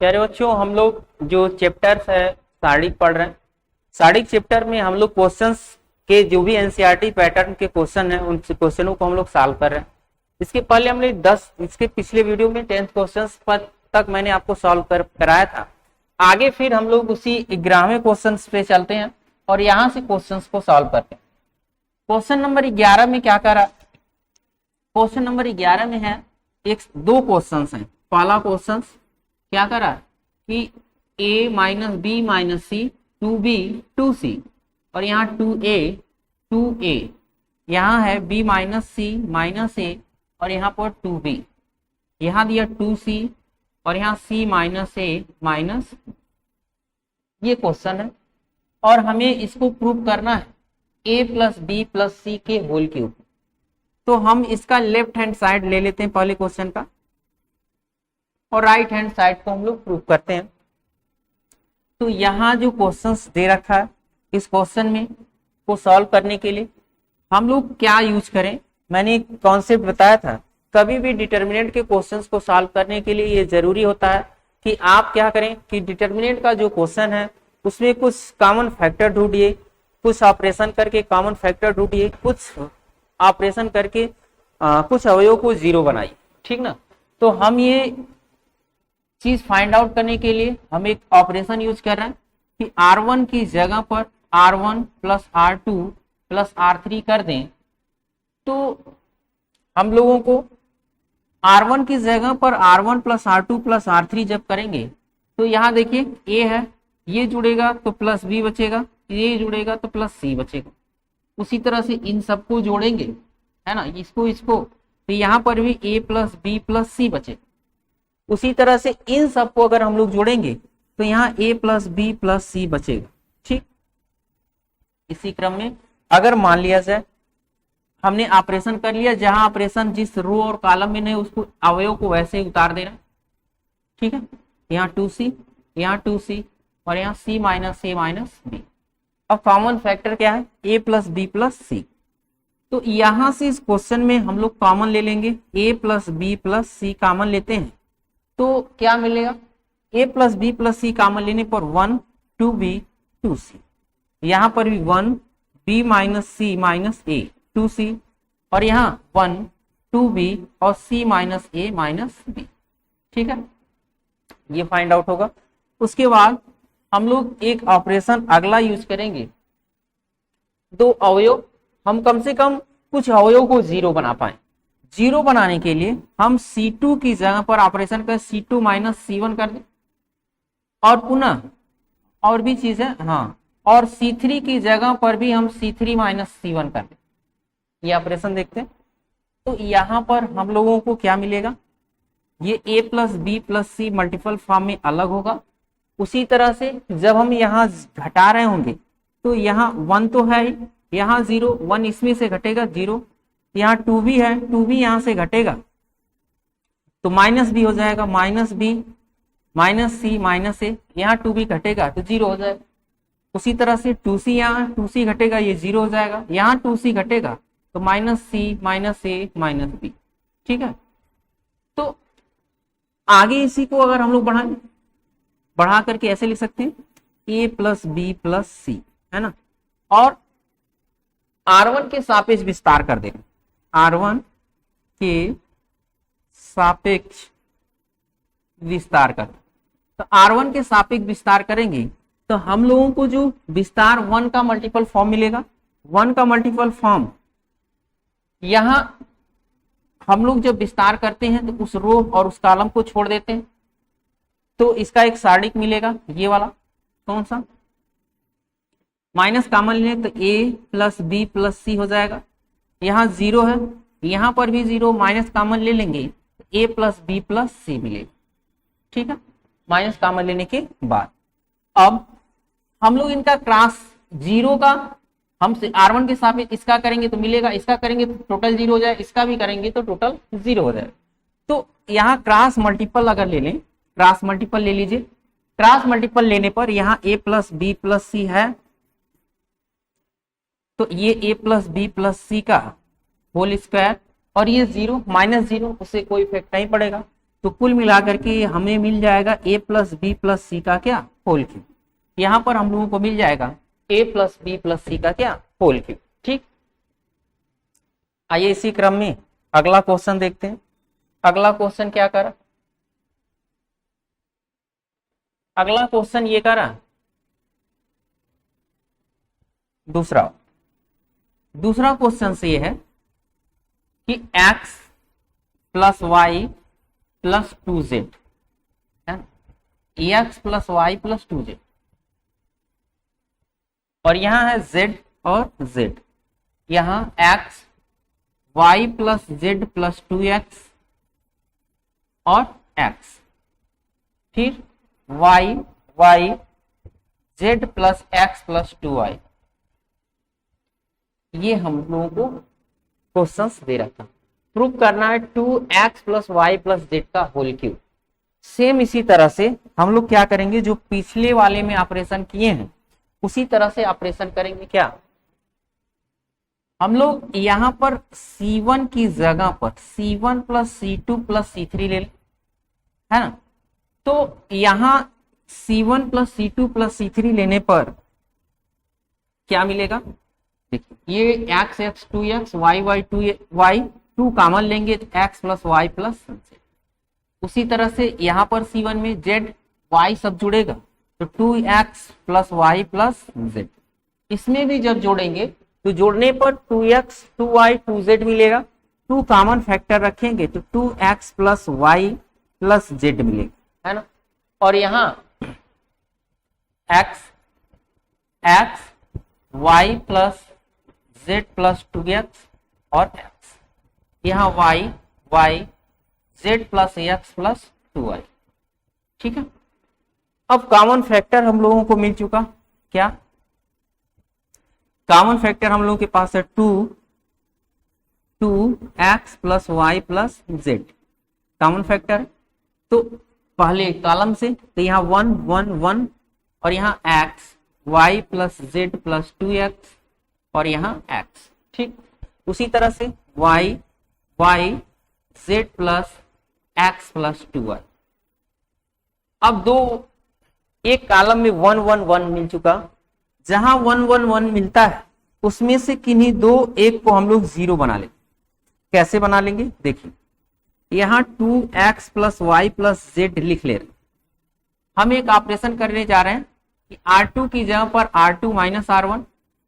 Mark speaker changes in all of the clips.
Speaker 1: प्यारे बच्चों, हम लोग जो चैप्टर्स है शारीरिक पढ़ रहे हैं। शारीरिक चैप्टर में हम लोग क्वेश्चंस के जो भी एनसीईआरटी पैटर्न के क्वेश्चन हैं उन क्वेश्चनों को हम लोग सॉल्व कर रहे हैं। इसके पहले हमने 10 इसके पिछले वीडियो में 10th क्वेश्चंस पर तक मैंने आपको सॉल्व कराया था। आगे फिर हम लोग उसी 11वें क्वेश्चन पे चलते हैं और यहाँ से क्वेश्चंस को सॉल्व करते हैं। क्वेश्चन नंबर 11 में क्या करा? क्वेश्चन नंबर 11 में है दो क्वेश्चंस हैं। पहला क्वेश्चन क्या करा कि a minus b minus c 2b 2c और यहाँ 2a यहाँ है b minus c minus a और यहाँ पर 2b, यहाँ दिया 2c और यहाँ c माइनस a माइनस, ये क्वेश्चन है और हमें इसको प्रूव करना है a प्लस बी प्लस सी के होल क्यूब। तो हम इसका लेफ्ट हैंड साइड ले लेते हैं पहले क्वेश्चन का और राइट हैंड साइड को हम लोग प्रूव करते हैं। तो यहाँ जो क्वेश्चंस दे रखा है इस क्वेश्चन में को सॉल्व करने के लिए हम लोग क्या यूज करें, मैंने एक कॉन्सेप्ट बताया था। कभी भी डिटर्मिनेंट के क्वेश्चंस को सॉल्व करने के लिए ये जरूरी होता है कि आप क्या करें कि डिटर्मिनेंट का जो क्वेश्चन है उसमें कुछ कॉमन फैक्टर ढूंढिए, कुछ ऑपरेशन करके कॉमन फैक्टर ढूंढिए, कुछ ऑपरेशन करके कुछ अवयव को जीरो बनाइए, ठीक ना। तो हम ये चीज फाइंड आउट करने के लिए हम एक ऑपरेशन यूज कर रहे हैं कि R1 की जगह पर R1 plus R2 plus R3 कर दें। तो हम लोगों को R1 की जगह पर R1 plus R2 plus R3 जब करेंगे तो यहाँ देखिए A है, ये जुड़ेगा तो प्लस B बचेगा, ये जुड़ेगा तो प्लस C बचेगा। उसी तरह से इन सबको जोड़ेंगे, है ना, इसको तो यहाँ पर भी A plus b plus C बचेगा। उसी तरह से इन सबको अगर हम लोग जोड़ेंगे तो यहाँ A plus b plus C बचेगा, ठीक। इसी क्रम में अगर मान लिया जाए हमने ऑपरेशन कर लिया, जहां ऑपरेशन जिस रो और कॉलम में नहीं उसको अवयव को वैसे ही उतार देना, ठीक है। यहाँ 2c यहाँ 2c और यहाँ c minus a minus b। अब कॉमन फैक्टर क्या है? a प्लस बी प्लस सी। तो यहां से इस क्वेश्चन में हम लोग कॉमन ले लेंगे, a plus b plus c common लेते हैं तो क्या मिलेगा? a plus b plus c common लेने पर 1 2b 2c, यहाँ पर भी 1 b minus c minus a 2c और यहाँ 1 2b और c minus a minus b, ठीक है। ये फाइंड आउट होगा। उसके बाद हम लोग एक ऑपरेशन अगला यूज करेंगे, दो अवयव, हम कम से कम कुछ अवयव को जीरो बना पाए। जीरो बनाने के लिए हम C2 की जगह पर ऑपरेशन कर C2 माइनस C1 कर दें और पुनः और भी चीज है, हाँ, और C3 की जगह पर भी हम C3 माइनस C1 कर दें। ये ऑपरेशन देखते हैं। तो यहां पर हम लोगों को क्या मिलेगा? ये a plus b plus c multiple form में अलग होगा। उसी तरह से जब हम यहाँ घटा रहे होंगे तो यहाँ 1 तो है ही, यहाँ 0 1 इसमें से घटेगा 0, यहाँ 2b है 2b यहाँ से घटेगा तो माइनस b हो जाएगा, minus b minus c minus a, यहाँ 2b घटेगा तो 0 हो जाएगा। उसी तरह से 2c यहाँ 2c घटेगा, ये 0 हो जाएगा, यहाँ 2c घटेगा तो minus c minus a minus b, ठीक है। तो आगे इसी को अगर हम लोग बढ़ा करके ऐसे लिख सकते हैं a प्लस बी प्लस सी, है ना, और R1 के सापेक्ष विस्तार कर देंगे, R1 के सापेक्ष विस्तार कर। तो R1 के सापेक्ष विस्तार करेंगे तो हम लोगों को जो विस्तार 1 का मल्टीपल फॉर्म मिलेगा, 1 का मल्टीपल फॉर्म, यहां हम लोग जब विस्तार करते हैं तो उस रो और उस कॉलम को छोड़ देते हैं तो इसका एक सारणिक मिलेगा, ये वाला कौन सा, माइनस कॉमन लें तो a प्लस बी प्लस सी हो जाएगा। यहाँ 0 है, यहाँ पर भी 0, माइनस कॉमन ले लेंगे तो a प्लस बी प्लस सी मिलेगा, ठीक है, माइनस कॉमन लेने के बाद। अब हम लोग इनका क्रॉस 0 का हम R1 के साथ इसका करेंगे तो मिलेगा, इसका करेंगे तो टोटल 0 हो जाए, इसका भी करेंगे तो टोटल 0 हो जाए। तो यहाँ क्रॉस मल्टीपल अगर ले लें, क्रॉस मल्टीपल ले लीजिए, क्रॉस मल्टीपल लेने पर यहाँ a प्लस बी प्लस सी है तो ये a प्लस बी प्लस सी का होल स्क्वायर और ये 0 माइनस 0, उससे कोई इफेक्ट नहीं पड़ेगा तो कुल मिलाकर के हमें मिल जाएगा a प्लस बी प्लस सी का क्या होल क्यूब। यहां पर हम लोगों को मिल जाएगा a प्लस बी प्लस सी का क्या होल क्यूब। ठीक, आइए इसी क्रम में अगला क्वेश्चन देखते हैं। अगला क्वेश्चन क्या करा, अगला क्वेश्चन ये करा दूसरा क्वेश्चन से ये है कि x plus y plus 2z है, x plus y plus 2z, और यहां है z और z, यहां x y plus z plus 2x और x, फिर y y z plus x plus 2y। ये हम लोगों को क्वेश्चंस दे रहा था। प्रूव करना है 2x plus y plus z का होल क्यूब। सेम इसी तरह से हम लोग क्या करेंगे, जो पिछले वाले में ऑपरेशन किए हैं उसी तरह से ऑपरेशन करेंगे। क्या हम लोग यहां पर C1 की जगह पर C1 plus C2 plus C3 ले लें, है ना। तो यहां C1 plus C2 plus C3 लेने पर क्या मिलेगा, देखिए ये x x 2x y y 2y 2 common लेंगे तो x plus y plus z। उसी तरह से यहाँ पर C1 में z y सब जुड़ेगा तो 2x plus y plus z। इसमें भी जब जोड़ेंगे तो जोड़ने पर 2x 2y 2z मिलेगा। 2 कॉमन फैक्टर रखेंगे तो 2x plus y plus z मिलेगा, है ना। और यहाँ x y plus z plus 2x और x, यहाँ y z plus x plus 2y। ठीक है, अब कॉमन फैक्टर हम लोगों को मिल चुका। क्या कॉमन फैक्टर हम लोगों के पास है 2x plus y plus z common factor. तो पहले कॉलम से तो यहाँ 1 1 1 और यहाँ x y plus z plus 2x और यहाँ x। ठीक, उसी तरह से y z plus x plus 2y। अब दो एक कॉलम में 1 1 1 मिल चुका, जहां 1 1 1 मिलता है उसमें से किन्हीं दो एक को हम लोग जीरो बना लेंगे। कैसे बना लेंगे, देखिए यहाँ 2x plus y plus Z लिख ले रहे। हम एक ऑपरेशन करने जा रहे हैं कि R2 की जगह पर R2 माइनस R1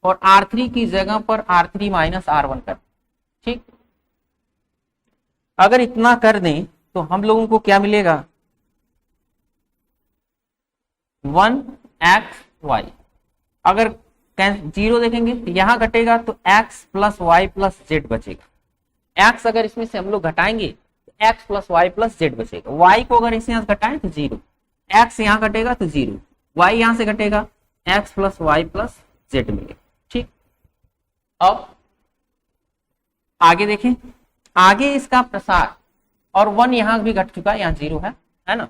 Speaker 1: और R3 की जगह पर R3 माइनस R1 कर। ठीक, अगर इतना कर दें तो हम लोगों को क्या मिलेगा, 1xy। अगर जीरो देखेंगे तो यहां घटेगा तो x plus y plus z बचेगा। x अगर इसमें से हम लोग घटाएंगे तो x plus y plus z बचेगा। y को अगर इसमें घटाएं तो जीरो, x यहां घटेगा तो जीरो, y यहां से घटेगा x plus y plus z मिलेगा। ठीक, अब आगे देखें, आगे इसका प्रसार, और 1 यहां भी घट चुका है, यहाँ जीरो है ना।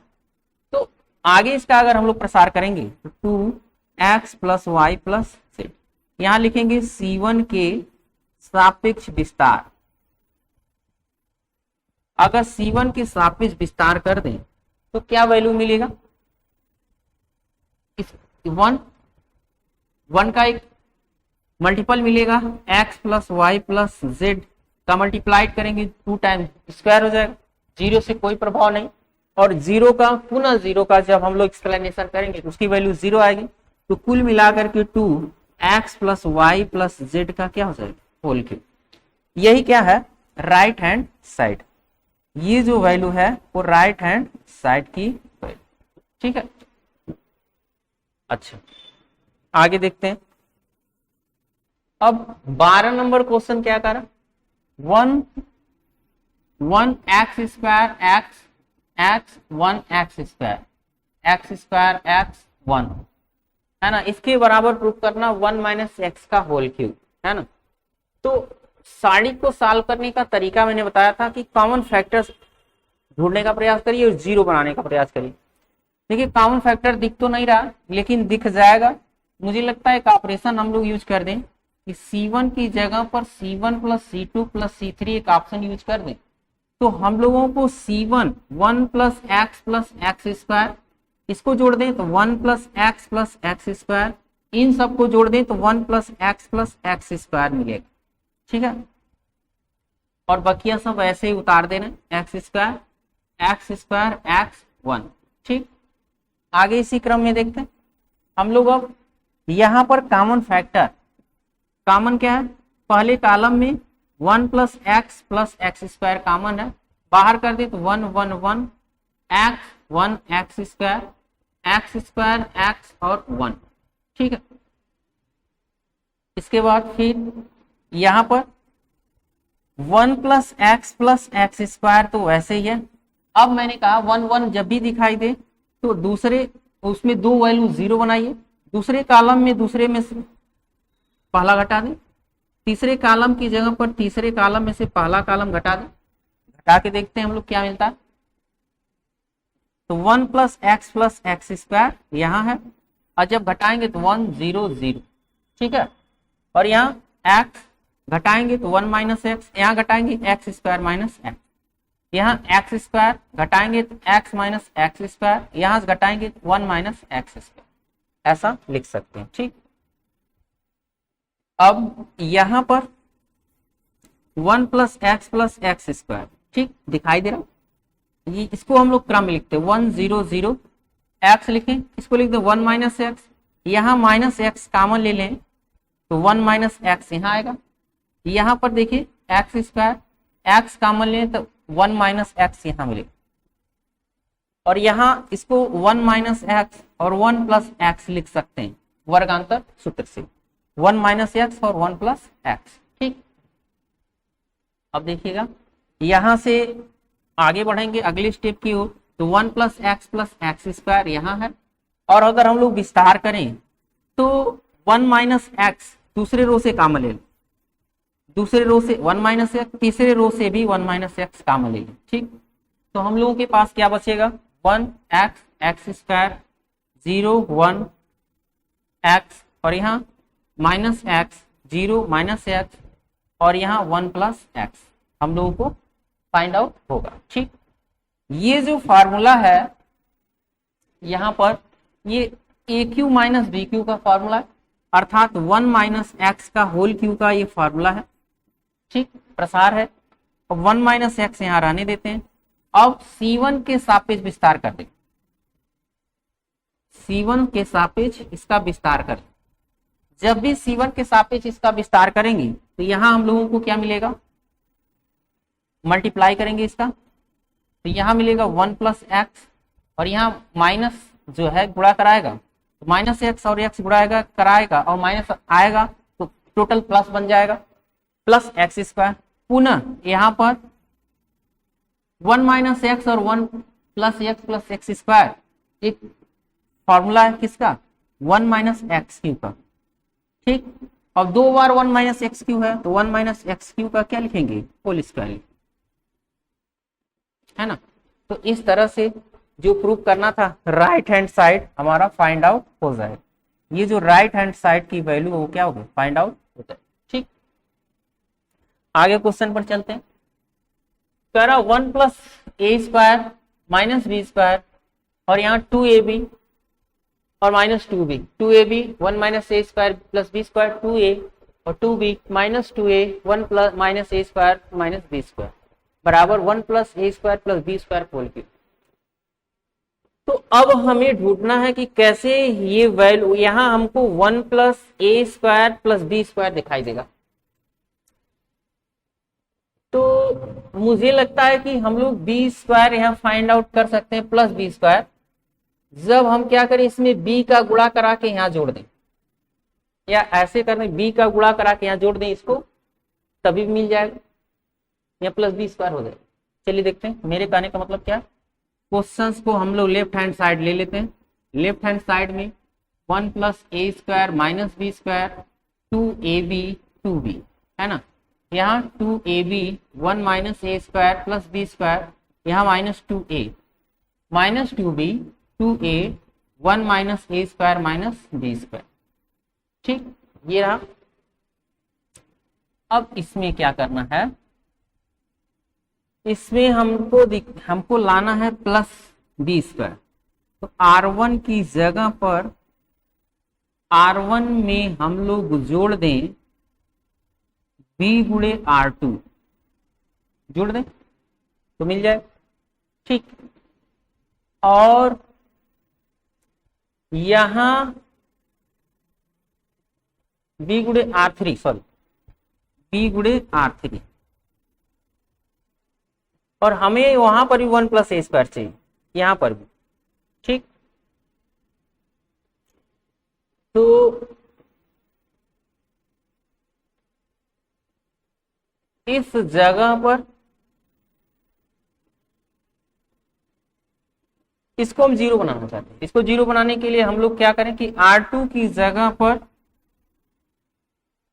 Speaker 1: तो आगे इसका अगर हम लोग प्रसार करेंगे तो 2x plus y plus Z, यहां लिखेंगे C1 के सापेक्ष विस्तार। अगर C1 के सापेक्ष विस्तार कर दें तो क्या वैल्यू मिलेगा, 1 का एक मल्टीपल मिलेगा, x plus y plus z का मल्टीप्लाइड करेंगे 2 टाइम स्क्वायर हो जाएगा, जीरो से कोई प्रभाव नहीं। और जीरो का पुनः जीरो का जब हम लोग एक्सप्लेनेशन करेंगे तो उसकी वैल्यू जीरो आएगी। तो कुल मिलाकर के 2x plus y plus z का क्या हो जाएगा, होल क्यूब। यही क्या है, राइट हैंड साइड। ये जो वैल्यू है वो राइट हैंड साइड की वैल्यू। ठीक है, अच्छा आगे देखते हैं। अब 12 नंबर क्वेश्चन क्या कर रहा, 1 x square x 1 x square x 1 है ना, इसके बराबर प्रूफ करना 1 माइनस एक्स का होल क्यूब, है ना। तो साड़ी को सॉल्व करने का तरीका मैंने बताया था कि कॉमन फैक्टर्स ढूंढने का प्रयास करिए और जीरो बनाने का प्रयास करिए। देखिए कॉमन फैक्टर दिख तो नहीं रहा लेकिन दिख जाएगा। मुझे लगता है एक ऑपरेशन हम लोग यूज कर दें कि C1 की जगह पर C1 plus C2 plus C3 एक ऑप्शन यूज कर दें तो हम लोगों को C1 1 + x + x², इसको जोड़ दें तो 1 + x + x², इन सबको जोड़ दें तो 1 + x + x² मिलेगा। ठीक है, और बकिया सब ऐसे ही उतार देना, x² x1। ठीक, आगे इसी क्रम में देखते हैं हम लोग। अब यहां पर कॉमन फैक्टर, कॉमन क्या है, पहले कॉलम में 1 + x + x² कॉमन है, बाहर कर दे तो 1 1 1 1 x² x और 1। ठीक है, इसके बाद फिर यहां पर 1 + x + x² तो वैसे ही है। अब मैंने कहा 1 1 जब भी दिखाई दे तो दूसरे उसमें दो वैल्यू 0 बनाइए, दूसरे कॉलम में दूसरे में से पहला घटा दें, तीसरे कॉलम की जगह पर तीसरे कॉलम में से पहला कॉलम घटा दें, घटा के देखते हैं हम लोग क्या मिलता है। तो 1 + x + x² यहां है, और जब घटाएंगे तो 1 0 0। ठीक है, और यहाँ x घटाएंगे तो 1 - x, यहाँ घटाएंगे x² - x, यहाँ x² घटाएंगे तो x - x², यहाँ से घटाएंगे 1 - x², ऐसा लिख सकते हैं। ठीक, अब यहां पर 1 + x + x², ठीक दिखाई दे रहा, ये इसको हम लोग क्रम में लिखते हैं 1 0 0 x लिखें, इसको लिखते 1 - x, यहाँ -x कॉमन ले लें तो 1 - x यहाँ आएगा, यहाँ पर देखिए x² x कॉमन लें तो 1 - x यहाँ मिलेगा, और यहाँ इसको 1 - x और 1 + x लिख सकते हैं वर्गांतर सूत्र से, 1 - x और 1 + x। ठीक, अब देखिएगा यहां से आगे बढ़ेंगे अगले स्टेप की ओर, तो 1 + x + x² यहाँ है, और अगर हम लोग विस्तार करें तो 1 - x दूसरे रो से कॉमन ले, दूसरे रो से 1 - x, तीसरे रो से भी 1 - x कॉमन ले। ठीक, तो हम लोगों के पास क्या बचेगा, 1 x x² 0 1 x, और यहाँ -x 0 -x, और यहाँ 1 + x हम लोगों को फाइंड आउट होगा। ठीक, ये जो फार्मूला है यहां पर ये AQ - BQ का फार्मूला है, अर्थात 1 - x का होल क्यू का ये फार्मूला है। ठीक, प्रसार है, अब 1 - x यहां रहने देते हैं। अब C1 के सापेक्ष विस्तार कर दें, C1 के सापेक्ष इसका विस्तार कर, जब भी C1 के सापेक्ष इसका विस्तार करेंगे तो यहां हम लोगों को क्या मिलेगा, मल्टीप्लाई करेंगे इसका तो यहां मिलेगा 1 + x, और यहाँ माइनस जो है गुणा कराएगा तो -x और x गुणा कराएगा और माइनस आएगा तो टोटल प्लस बन जाएगा, प्लस x²। पुनः यहाँ पर 1 - x और 1 + x + x², एक फॉर्मूला है किसका, 1 - x³ का। ठीक, अब दो बार 1 - x³ है तो 1 - x³ का क्या लिखेंगे, होल स्क्वायर, है ना। तो इस तरह से जो प्रूव करना था राइट हैंड साइड हमारा फाइंड आउट हो जाए, ये जो राइट हैंड साइड की वैल्यू वो क्या होगा, फाइंड आउट होता है। ठीक, आगे क्वेश्चन पर चलते हैं। कह रहा 1 + a² - b² और यहाँ 2ab और -2b, 2ab 1 - a² + b² 2a, और 2b -2a 1 + a² - b² बराबर 1 + a² + b² होल क्यूब। तो अब हमें ढूंढना है कि कैसे ये वैल्यू, यहां हमको 1 + a² + b² दिखाई देगा, तो मुझे लगता है कि हम लोग b² यहाँ फाइंड आउट कर सकते हैं प्लस b², जब हम क्या करें इसमें b का गुणा करा के यहाँ जोड़ दें, या ऐसे करने b का गुणा करा के यहाँ जोड़ दें इसको, तभी मिल जाएगा, या प्लस b² हो जाएगा। चलिए देखते हैं मेरे कहने का मतलब क्या है। क्वेश्चंस को हम लोग लेफ्ट हैंड साइड ले लेते हैं, लेफ्ट हैंड साइड में 1 + a² - b² 2ab 2b, है ना, यहाँ 2ab 1 - a² + b², यहाँ -2a -2b 2a 1 - a² - b²। ठीक, ये रहा। अब इसमें क्या करना है, इसमें हमको लाना है प्लस बी स्क्वायर। तो R1 की जगह पर R1 में हम लोग जोड़ दें बी गुणे R2, जोड़ दें तो मिल जाए, ठीक। और यहां बी गुणे R3, सॉरी बी गुणे R3, और हमें वहां पर भी 1 प्लस ए स्क्वायर चाहिए, यहां पर भी, ठीक। तो इस जगह पर इसको हम जीरो बनाना चाहते हैं। इसको जीरो बनाने के लिए हम लोग क्या करें कि R2 की जगह पर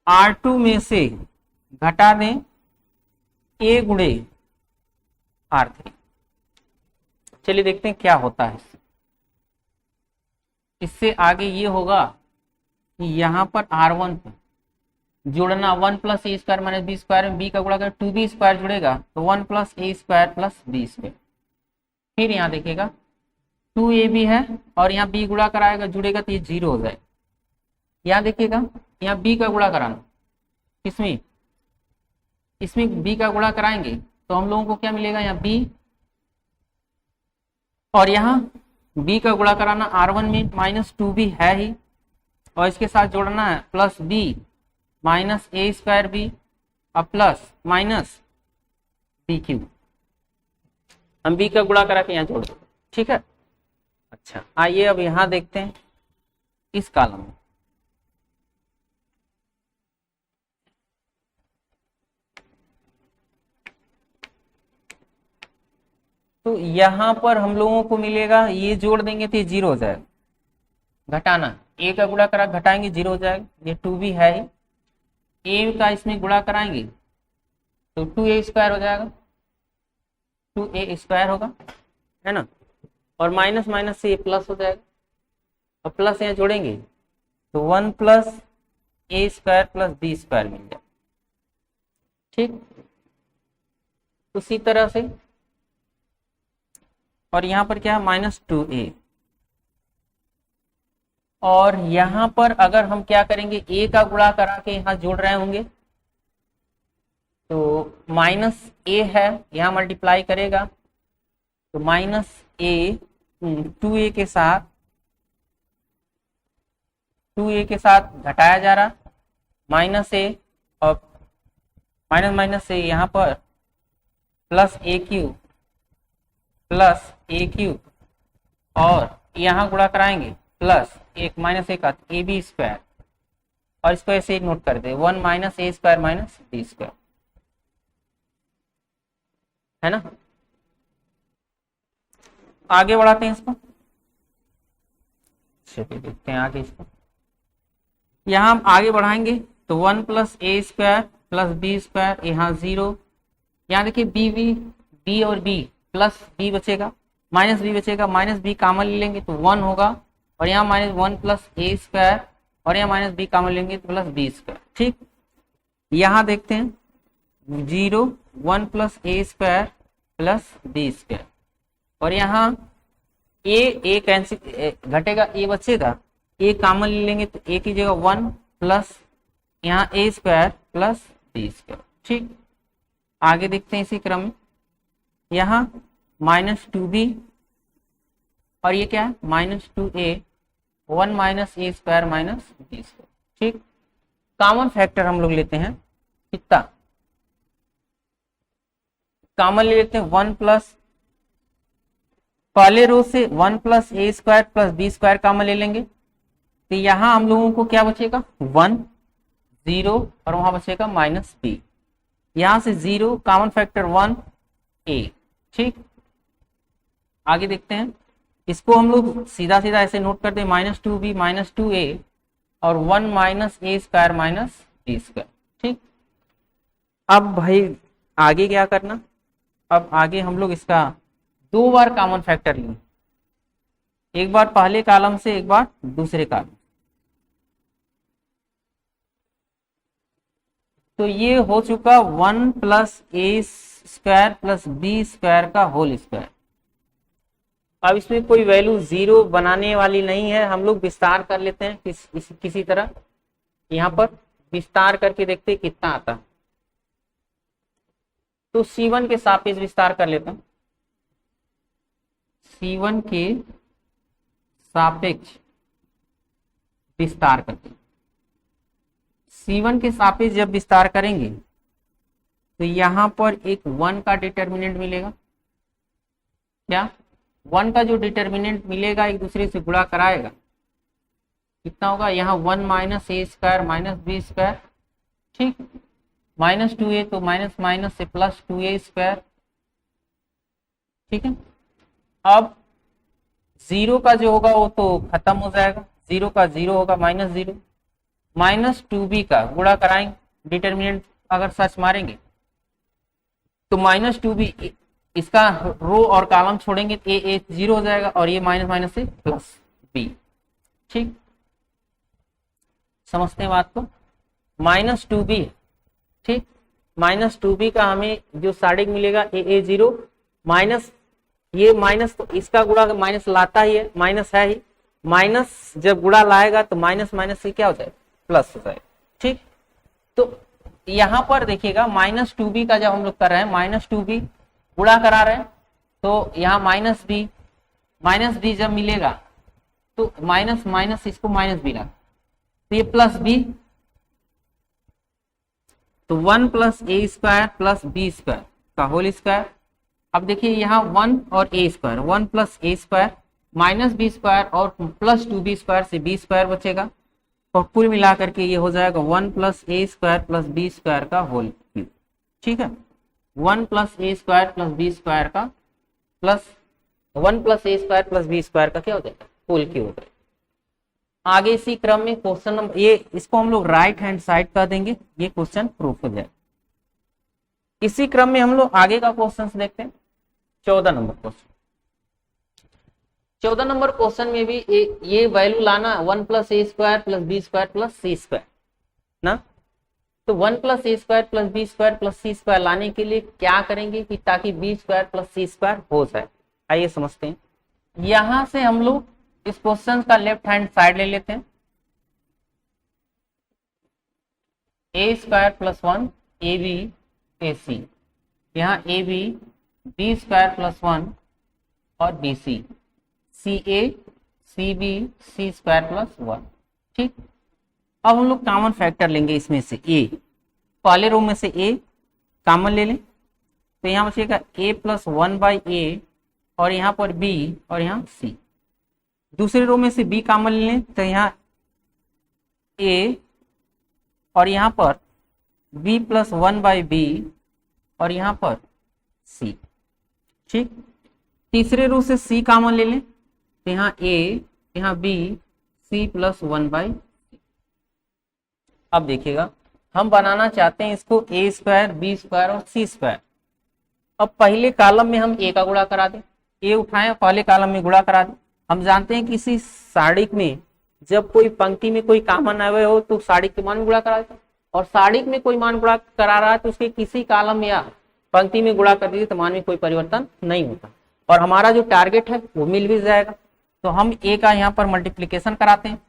Speaker 1: R2 में से घटा दें a गुणे R3। चलिए देखते हैं क्या होता है। इससे आगे ये होगा कि यहां पर R1 पर जोड़ना 1 plus a square minus B square में बी का गुणा कर 2b स्क्वायर जुड़ेगा तो 1 plus a square plus b square. फिर यहाँ देखिएगा 2ab है और यहाँ b गुणा कराएगा जुड़ेगा तो ये 0 हो जाएगा। यहाँ देखिएगा यहाँ b का गुणा कराना, इसमें b का गुणा कराएंगे तो हम लोगों को क्या मिलेगा, यहाँ b, और यहाँ b का गुणा कराना R1 में माइनस 2b है ही, और इसके साथ जोड़ना है प्लस b माइनस ए स्क्वायर बी और प्लस माइनस बी क्यूब। हम b का गुणा करा के यहाँ जोड़ दें, ठीक है। अच्छा आइए अब यहाँ देखते हैं इस कॉलम में। तो यहां पर हम लोगों को मिलेगा, ये जोड़ देंगे तो ये 0 हो जाएगा, घटाना a का गुणा करा घटाएंगे 0 हो जाएगा, ये 2b है ही, a का इसमें गुणा कराएंगे तो 2a स्क्वायर हो जाएगा, 2a स्क्वायर होगा, है ना। और माइनस माइनस से ये प्लस हो जाएगा, और प्लस यहाँ जोड़ेंगे तो 1 plus a square plus b square मिल जाए, ठीक। उसी तरह से और यहाँ पर क्या है माइनस 2a, और यहाँ पर अगर हम क्या करेंगे a का गुणा करा के यहाँ जोड़ रहे होंगे तो माइनस a है, यहाँ मल्टीप्लाई करेगा तो माइनस a 2a के साथ घटाया जा रहा माइनस a, और माइनस माइनस से यहाँ पर प्लस a क्यूब और यहाँ गुणा कराएंगे प्लस एक माइनस एक ए बी स्क्वायर, और इसको ऐसे नोट कर दे 1 माइनस ए स्क्वायर माइनस बी स्क्वायर, है ना। आगे बढ़ाते हैं इसको, चलिए देखते हैं आगे इसको। यहाँ हम आगे बढ़ाएंगे तो 1 plus a square plus b square, यहाँ 0, यहाँ देखिए बी और बी प्लस बी बचेगा, माइनस बी बचेगा, माइनस बी कॉमन ले लेंगे तो 1 होगा, और यहाँ माइनस 1 प्लस ए स्क्वायर, और यहाँ माइनस बी कॉमन लेंगे तो प्लस बी स्क्वायर, ठीक। यहाँ देखते हैं 0 1 plus a square plus b square, और यहाँ ए कैंसिल घटेगा, ए बचेगा, ए कॉमन ले लेंगे तो ए की जगह 1 प्लस यहाँ ए स्क्वायर प्लस बी स्क्वायर, ठीक। आगे देखते हैं इसी क्रम में, यहाँ माइनस 2b और ये क्या है माइनस 2a, 1 माइनस ए स्क्वायर माइनस बी स्क्वायर, ठीक। कॉमन फैक्टर हम लोग लेते हैं कितना, कॉमन ले लेते हैं 1 प्लस, पहले रो से 1 plus a square plus b square common ले लेंगे तो यहां हम लोगों को क्या बचेगा 1 0 और वहां बचेगा माइनस बी, यहां से 0 कॉमन फैक्टर 1 ए, ठीक। आगे देखते हैं, इसको हम लोग सीधा सीधा ऐसे नोट कर दें माइनस 2b माइनस 2a और 1 माइनस ए स्क्वायर माइनस बी स्क्वायर, ठीक। अब भाई आगे क्या करना, अब आगे हम लोग इसका 2 बार कॉमन फैक्टर लेंगे, एक बार पहले कॉलम से एक बार दूसरे कॉलम। तो ये हो चुका 1 plus square plus b square का होल स्क्वायर। अब इसमें कोई वैल्यू जीरो बनाने वाली नहीं है, हम लोग विस्तार कर लेते हैं किसी तरह, यहाँ पर विस्तार करके देखते हैं कितना आता है। तो C1 के सापेक्ष विस्तार कर लेते हैं, C1 के सापेक्ष विस्तार करते हैं। C1 के सापेक्ष जब विस्तार करेंगे तो यहां पर एक 1 का डिटर्मिनेंट मिलेगा। क्या 1 का जो डिटर्मिनेंट मिलेगा एक दूसरे से गुणा कराएगा, कितना होगा, यहाँ 1 माइनस ए स्क्वायर माइनस बी स्क्वायर, ठीक, माइनस 2a तो माइनस माइनस से प्लस 2a स्क्वायर, ठीक है। अब जीरो का जो होगा वो तो खत्म हो जाएगा, जीरो का जीरो होगा माइनस जीरो, माइनस 2b का गुणा कराएंगे, डिटर्मिनेंट अगर सच मारेंगे तो माइनस 2b, इसका रो और कॉलम छोड़ेंगे तो ए जीरो हो जाएगा और ये माइनस माइनस से प्लस b, ठीक, समझते हैं बात को। माइनस 2b, ठीक, माइनस 2b का हमें जो साइड मिलेगा ए जीरो, माइनस ये माइनस तो इसका गुणा माइनस लाता ही है, माइनस है ही, माइनस जब गुणा लाएगा तो माइनस माइनस से क्या हो जाएगा, प्लस हो जाएगा, ठीक। तो यहां पर देखिएगा माइनस 2b का जब हम लोग कर रहे हैं, माइनस 2b गुणा करा रहे हैं तो यहाँ माइनस बी जब मिलेगा तो माइनस माइनस इसको माइनस बी लगा तो ये प्लस बी, तो 1 plus a square plus b square का होल स्क्वायर। अब देखिए यहाँ 1 और ए square, 1 plus a square minus B square और प्लस 2b स्क्वायर से बी स्क्वायर बचेगा और कुल मिलाकर के ये हो जाएगा 1 plus a square plus b square का होल क्यूब, ठीक है। 1 plus a square plus b square का plus 1 plus a square plus b square का क्या हो जाएगा, होल क्यूब हो जाएगा। आगे इसी क्रम में क्वेश्चन नंबर, ये इसको हम लोग राइट हैंड साइड कर देंगे, ये क्वेश्चन प्रूफ हो जाएगा। इसी क्रम में हम लोग आगे का क्वेश्चन देखते हैं, 14 नंबर क्वेश्चन। 14 नंबर क्वेश्चन में भी ये वैल्यू लाना 1 plus a square plus b square plus c square ना, तो 1 plus a square plus b square plus c square लाने के लिए क्या करेंगे कि ताकि b square plus c square हो जाए। आइए समझते हैं। यहां से हम लोग इस क्वेश्चन का लेफ्ट हैंड साइड ले लेते हैं, a square plus 1 a b a c, यहाँ a b b square plus 1 और b c, c a c b c square plus 1, ठीक। अब हम लोग कॉमन फैक्टर लेंगे इसमें से ए, पहले रो में से ए कॉमन ले लें तो यहाँ बचेगा ए प्लस 1 बाई ए और यहाँ पर बी और यहाँ सी। दूसरे रो में से बी कॉमन ले लें तो यहाँ ए और यहाँ पर बी प्लस 1 बाई बी और यहाँ पर सी, ठीक। तीसरे रो से सी कॉमन ले लें तो यहाँ ए यहाँ बी सी प्लस 1 बाई। अब देखिएगा हम बनाना चाहते हैं इसको ए स्क्वायर बी स्क्वायर और सी स्क्वायर। अब पहले कॉलम में हम ए का गुणा करा दें, ए उठाएं पहले कॉलम में गुणा करा दें। हम जानते हैं किसी साड़िक में जब कोई पंक्ति में कोई कॉमन आए हुए हो तो साड़िक के मान में गुणा करा देते हैं, और साड़िक में कोई मान गुणा करा रहा है तो उसके किसी कॉलम या पंक्ति में गुणा कर दीजिए तो मान में कोई परिवर्तन नहीं होता और हमारा जो टारगेट है वो मिल भी जाएगा। तो हम ए का यहाँ पर मल्टीप्लीकेशन कराते हैं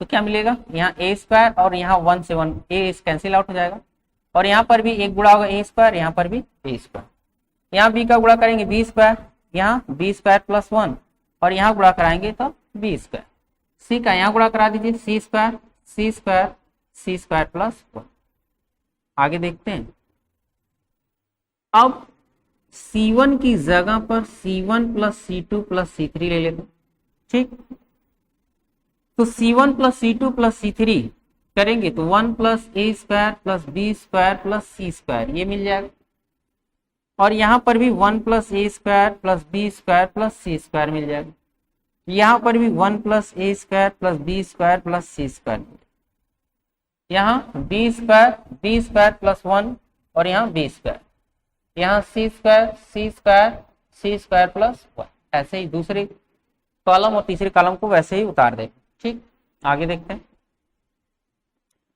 Speaker 1: तो क्या मिलेगा, यहाँ ए स्क्वायर और यहाँ 1 से 1 ए कैंसिल आउट हो जाएगा और यहाँ पर भी एक गुणा होगा ए स्क्वायर, यहाँ पर भी ए स्क्वायर। यहाँ बी का गुणा करेंगे बी स्क्वायर, यहाँ बी स्क्वायर प्लस 1 और यहाँ गुणा कराएंगे तो बी स्क्वायर। सी का यहाँ गुणा करा दीजिए सी स्क्वायर सी स्क्वायर प्लस 1। आगे देखते हैं। अब C1 की जगह पर C1 plus C2 plus C3 ले लेते हैं, ठीक। तो C1 plus C2 plus C3 करेंगे तो 1 plus a square plus b square plus c square ये मिल जाएगा और यहाँ पर भी 1 plus a square plus b square plus c square मिल जाएगा। यहाँ पर भी 1 plus a square plus b square plus c square, यहाँ बी स्क्वायर प्लस 1 और यहाँ बी स्क्वायर, यहाँ सी स्क्वायर प्लस 1। ऐसे ही दूसरे कॉलम और तीसरे कॉलम को वैसे ही उतार दें, ठीक। आगे देखते हैं।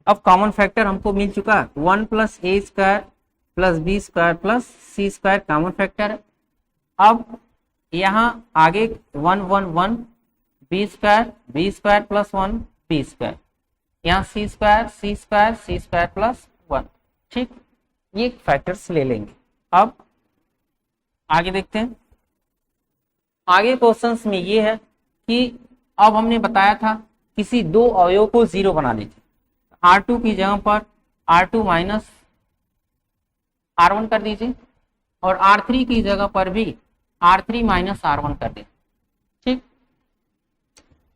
Speaker 1: अब कॉमन फैक्टर हमको मिल चुका है 1 plus a square plus b square plus c square common factor है। अब यहाँ आगे 1 1 1 b square plus 1 b square, यहाँ सी स्क्वायर प्लस 1। ठीक, ये फैक्टर्स ले लेंगे। अब आगे देखते हैं। आगे क्वेश्चंस में ये है कि अब हमने बताया था किसी दो अवयव को जीरो बनाने थे, R2 की जगह पर R2 माइनस R1 कर दीजिए और R3 की जगह पर भी R3 माइनस R1 कर दीजिए। ठीक,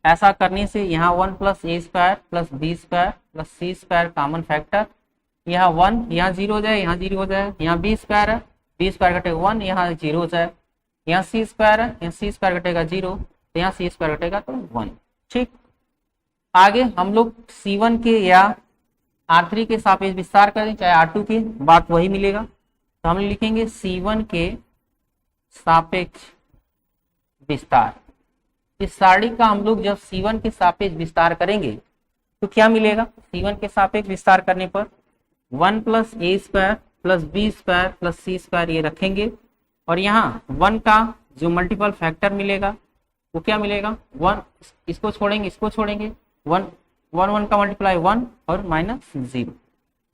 Speaker 1: ऐसा करने से यहाँ 1 plus a square plus b square plus c square common factor, यहाँ 1 यहाँ 0 हो जाए, यहाँ 0 हो जाए, यहाँ बी स्क्वायर है, बी स्क्वायर घटेगा 1, यहाँ 0 हो जाए, यहाँ सी स्क्वायर है, यहाँ सी स्क्वायर घटेगा 0, तो यहाँ सी स्क्वायर घटेगा तो 1। ठीक, आगे हम लोग C1 के या R3 के सापेक्ष विस्तार करें चाहे R2 के, बात वही मिलेगा। तो हम लिखेंगे C1 के सापेक्ष विस्तार। इस सारणी का हम लोग जब C1 के सापेक्ष विस्तार करेंगे तो क्या मिलेगा? C1 के सापेक्ष विस्तार करने पर 1 plus a square plus b square plus c square ये रखेंगे और यहाँ 1 का जो मल्टीपल फैक्टर मिलेगा वो क्या मिलेगा? 1, इसको छोड़ेंगे 1 1 का मल्टीप्लाई 1 और माइनस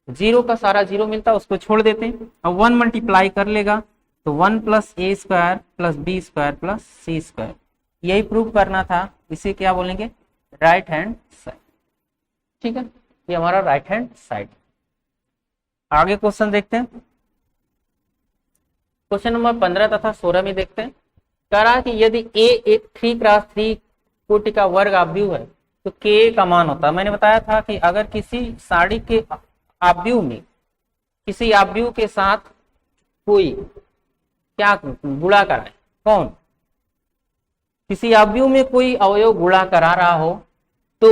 Speaker 1: 0 का सारा 0 मिलता है, उसको छोड़ देते हैं। अब 1 मल्टीप्लाई कर लेगा तो 1 plus a square plus b square plus c square, यही प्रूव करना था। इसे क्या बोलेंगे? Right hand side. ठीक है, ये हमारा राइट हैंड साइड। आगे क्वेश्चन देखते हैं। क्वेश्चन नंबर 15 तथा 16 में देखते हैं। कह रहा है कि यदि ए एक 3x3 कोटि का वर्ग आव्यूह है तो के का मान होता है। मैंने बताया था कि अगर किसी सारणी के आव्यूह में किसी आव्यूह के साथ कोई क्या गुणा कराए, कौन? किसी आव्यूह में कोई अवयव गुणा करा रहा हो तो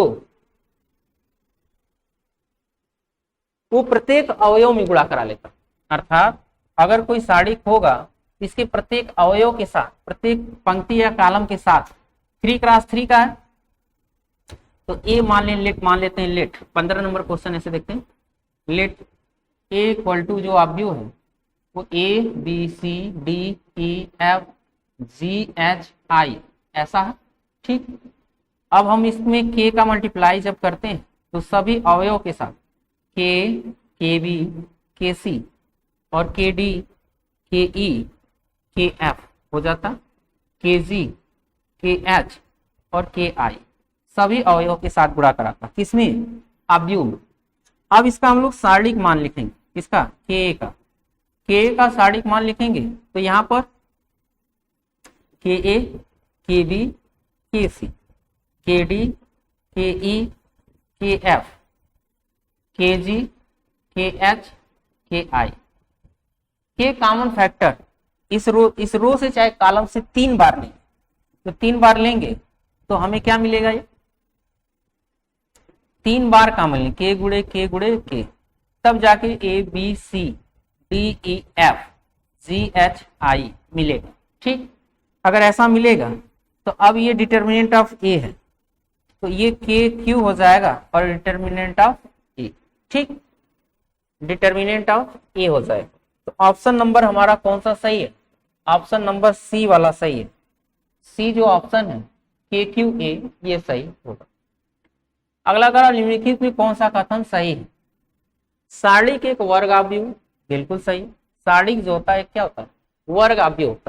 Speaker 1: वो प्रत्येक अवयव में गुणा करा लेता। अर्थात अगर कोई सारणी होगा इसके प्रत्येक अवयव के साथ, प्रत्येक पंक्ति या कॉलम के साथ 3x3 का है तो ए मान लेते हैं लेट 15 नंबर क्वेश्चन ऐसे देखते हैं। लेट ए इक्वल टू जो आव्यूह है वो A B C D E F G H I ऐसा है। ठीक, अब हम इसमें के का मल्टीप्लाई जब करते हैं तो सभी अवयव के साथ के बी के सी और के डी के ई के एफ हो जाता, के जी के एच और के आई सभी अवयवों के साथ गुणा कराता। किसमें? आव्यूह में। अब इसका हम लोग सारणिक मान लिखेंगे। किसका? के का सारणिक मान लिखेंगे तो यहाँ पर के ए के बी के सी के डी के ई के एफ के जी के एच के आई के कॉमन फैक्टर इस रो से चाहे कॉलम से 3 बार लेंगे तो 3 बार लेंगे तो हमें क्या मिलेगा? ये 3 बार कॉमन लेंगे, के गुणे के, तब जाके A B C D E F G H I मिलेगा। ठीक, अगर ऐसा मिलेगा तो अब ये डिटर्मिनेंट ऑफ ए है तो ये के क्यू हो जाएगा और डिटर्मिनेंट ऑफ ए। ठीक, डिटर्मिनेंट ऑफ ए हो जाएगा। तो ऑप्शन नंबर हमारा कौन सा सही है? ऑप्शन नंबर सी वाला सही है। सी जो ऑप्शन है के क्यू ए ये सही होगा। अगला करा निम्नलिखित में कौन सा कथन सही है? सारणिक एक वर्ग आव्यूह, बिल्कुल सही। सारणिक जो होता है क्या होता है? वर्ग आव्यूह होता